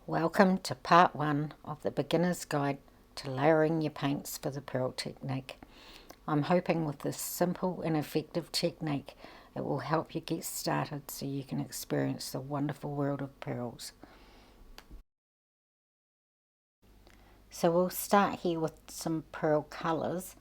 Welcome to part 1 of the beginner's guide to layering your paints for the pearl technique. I'm hoping with this simple and effective technique it will help you get started so you can experience the wonderful world of pearls. So we'll start here with some pearl colours.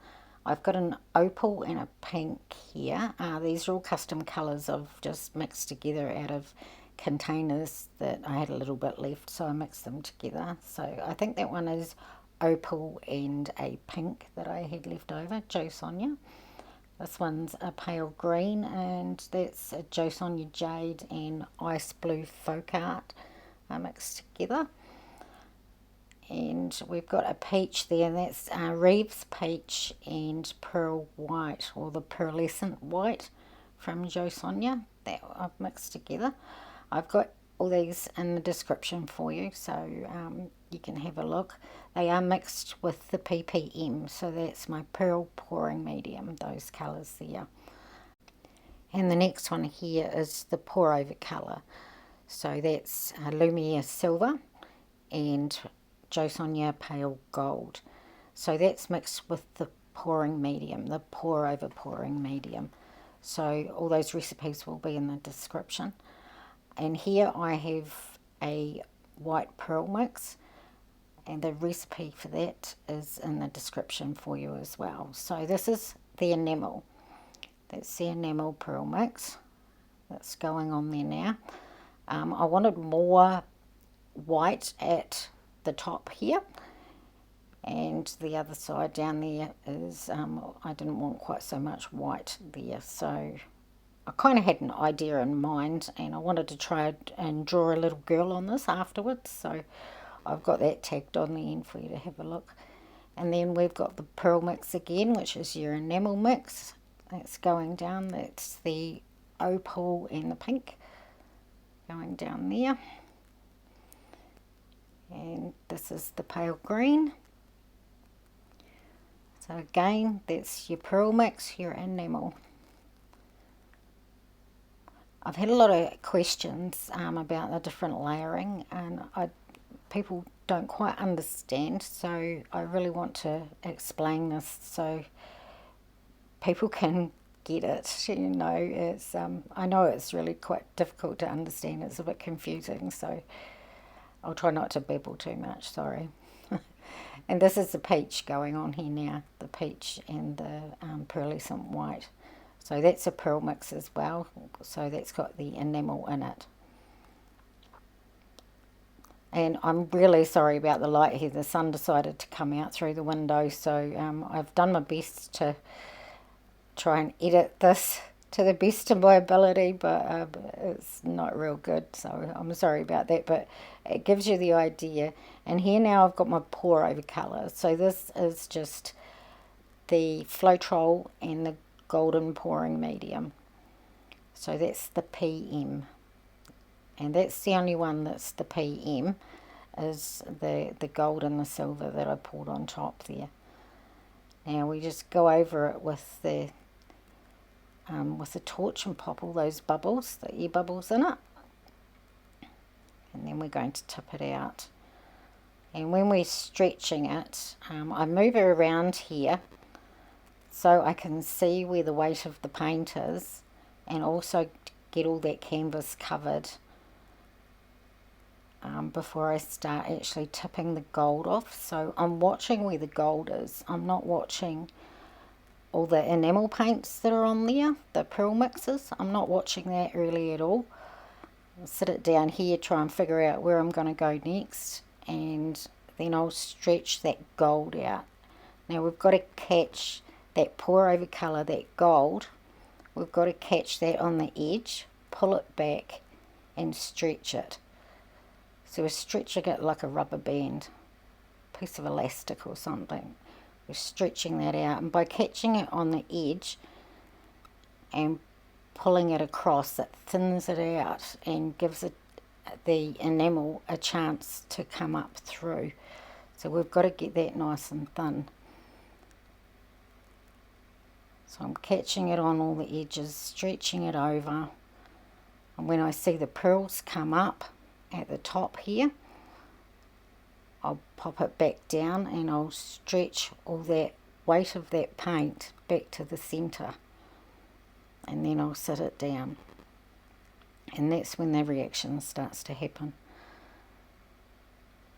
I've got an opal and a pink here. These are all custom colours I've just mixed together out of containers that I had a little bit left, so I mixed them together. So I think that one is opal and a pink that I had left over, Jo Sonja. This one's a pale green, and that's a Jo Sonja Jade and Ice Blue Folk Art mixed together. And we've got a peach there, and that's Reeves Peach and Pearl White, or the Pearlescent White from Jo Sonja that I've mixed together. I've got all these in the description for you, so you can have a look. They are mixed with the ppm, so that's my pearl pouring medium, those colours there. And the next one here is the pour over colour, so that's Lumiere Silver and Jo Sonja Pale Gold. So that's mixed with the pouring medium, the pour over pouring medium. So all those recipes will be in the description. And here I have a white pearl mix, and the recipe for that is in the description for you as well. So this is the enamel. That's the enamel pearl mix that's going on there now. I wanted more white at the top here, and the other side down there is I didn't want quite so much white there, so I kind of had an idea in mind, and I wanted to try and draw a little girl on this afterwards, so I've got that tagged on the end for you to have a look. And then we've got the pearl mix again, which is your enamel mix. That's going down. That's the opal and the pink going down there. And this is the pale green. So again, that's your pearl mix, your enamel. I've had a lot of questions about the different layering, and people don't quite understand, so I really want to explain this so people can get it. You know, it's I know it's really quite difficult to understand. It's a bit confusing, so I'll try not to babble too much, sorry. And this is the peach going on here now, the peach and the pearlescent white. So that's a pearl mix as well, so that's got the enamel in it. And I'm really sorry about the light here. The sun decided to come out through the window, so I've done my best to try and edit this to the best of my ability, but it's not real good, so I'm sorry about that, but it gives you the idea. And here now I've got my pour over colour, so this is just the Floetrol and the golden pouring medium, so that's the PM, and that's the only one that's the PM, is the gold and the silver that I poured on top there. Now we just go over it with the torch and pop all those bubbles, the air bubbles in it, and then we're going to tip it out. And when we're stretching it, I move it around here so I can see where the weight of the paint is, and also get all that canvas covered before I start actually tipping the gold off. So I'm watching where the gold is. I'm not watching all the enamel paints that are on there, the pearl mixes. I'm not watching that really at all. I'll sit it down here, try and figure out where I'm going to go next, and then I'll stretch that gold out. Now we've got to catch that pour over colour, that gold, we've got to catch that on the edge, pull it back and stretch it. So we're stretching it like a rubber band, piece of elastic or something. We're stretching that out, and by catching it on the edge and pulling it across, it thins it out and gives it, the enamel, a chance to come up through. So we've got to get that nice and thin. So I'm catching it on all the edges, stretching it over, and when I see the pearls come up at the top here, I'll pop it back down and I'll stretch all that weight of that paint back to the center, and then I'll sit it down, and that's when the reaction starts to happen.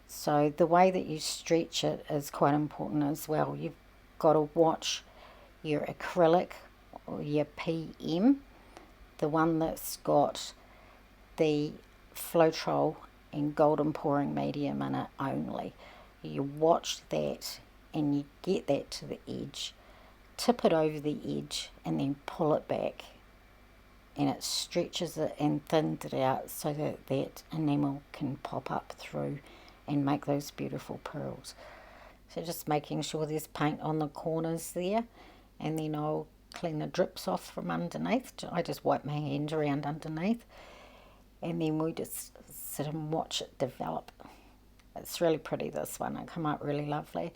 So the way that you stretch it is quite important as well. You've got to watch your acrylic or your PM, the one that's got the Floetrol and golden pouring medium in it only. You watch that and you get that to the edge, tip it over the edge, and then pull it back, and it stretches it and thins it out so that that enamel can pop up through and make those beautiful pearls. So just making sure there's paint on the corners there, and then I'll clean the drips off from underneath. I just wipe my hand around underneath, and then we just sit and watch it develop. It's really pretty, this one. It come out really lovely.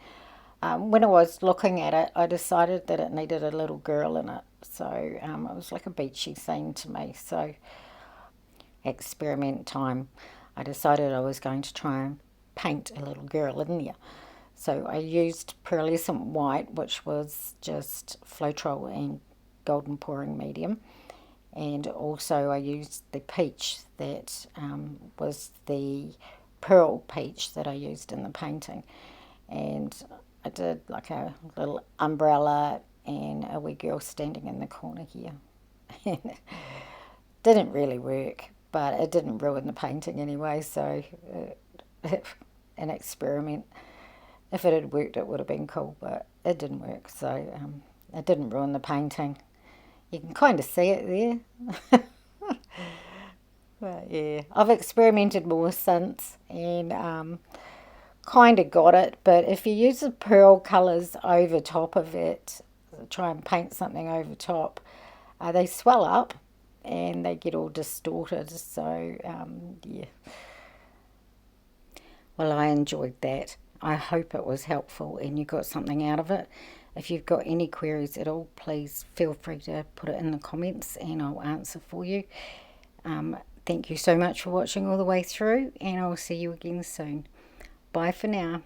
When I was looking at it, I decided that it needed a little girl in it. So it was like a beachy scene to me. So experiment time. I decided I was going to try and paint a little girl in there. So I used Pearlescent White, which was just Floetrol and golden pouring medium. And also I used the peach that was the pearl peach that I used in the painting. And I did like a little umbrella and a wee girl standing in the corner here. And it didn't really work, but it didn't ruin the painting anyway, so an experiment. If it had worked, it would have been cool, but it didn't work, so it didn't ruin the painting. You can kind of see it there. But yeah, I've experimented more since, and kind of got it. But if you use the pearl colours over top of it, try and paint something over top, they swell up and they get all distorted. So yeah. Well, I enjoyed that. I hope it was helpful and you got something out of it. If you've got any queries at all, please feel free to put it in the comments and I'll answer for you. Thank you so much for watching all the way through, and I'll see you again soon. Bye for now.